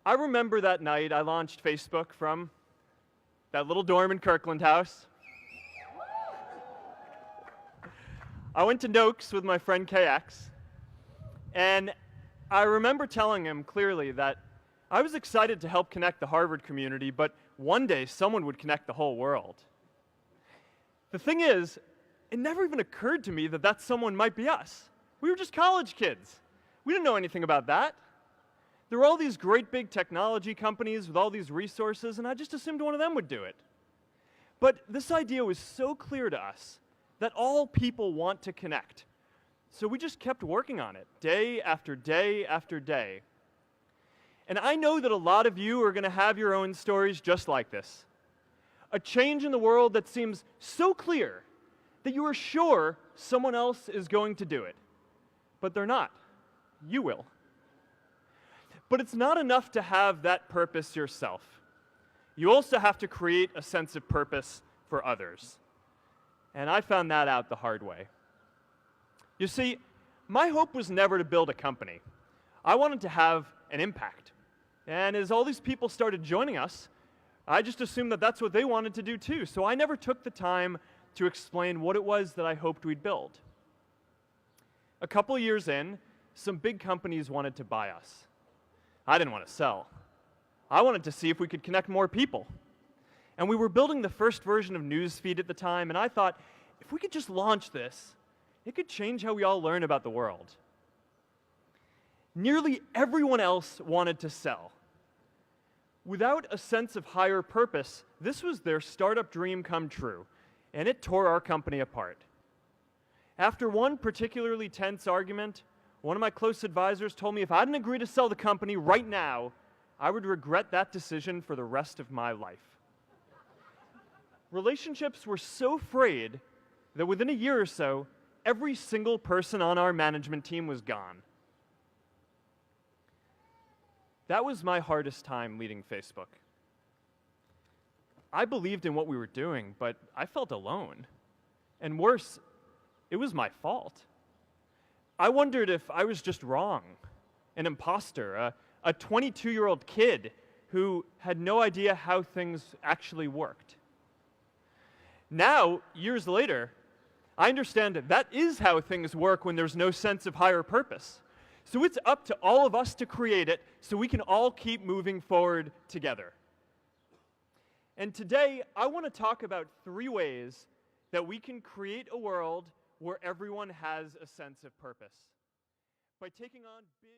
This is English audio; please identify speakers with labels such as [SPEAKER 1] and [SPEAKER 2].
[SPEAKER 1] I remember that night I launched Facebook from that little dorm in Kirkland House. I went to Noakes with my friend KX, and I remember telling him clearly that I was excited to help connect the Harvard community, but one day someone would connect the whole world. The thing is, it never even occurred to me that that someone might be us. We were just college kids. We didn't know anything about that. There were all these great big technology companies with all these resources, and I just assumed one of them would do it. But this idea was so clear to us that all people want to connect. So we just kept working on it, day after day after day. And I know that a lot of you are going to have your own stories just like this. A change in the world that seems so clear that you are sure someone else is going to do it. But they're not. You will. But it's not enough to have that purpose yourself. You also have to create a sense of purpose for others. And I found that out the hard way. You see, my hope was never to build a company. I wanted to have an impact. And as all these people started joining us, I just assumed that that's what they wanted to do too. So I never took the time to explain what it was that I hoped we'd build. A couple years in, some big companies wanted to buy us. I didn't want to sell. I wanted to see if we could connect more people. And we were building the first version of Newsfeed at the time, and I thought, if we could just launch this, it could change how we all learn about the world. Nearly everyone else wanted to sell. Without a sense of higher purpose, this was their startup dream come true, and it tore our company apart. After one particularly tense argument, one of my close advisors told me if I didn't agree to sell the company right now, I would regret that decision for the rest of my life. Relationships were so frayed that within a year or so, every single person on our management team was gone. That was my hardest time leading Facebook. I believed in what we were doing, but I felt alone. And worse, it was my fault. I wondered if I was just wrong, an imposter, a 22-year-old kid who had no idea how things actually worked. Now, years later, I understand that is how things work when there's no sense of higher purpose. So it's up to all of us to create it so we can all keep moving forward together. And today, I want to talk about 3 ways that we can create a world where everyone has a sense of purpose. By taking on big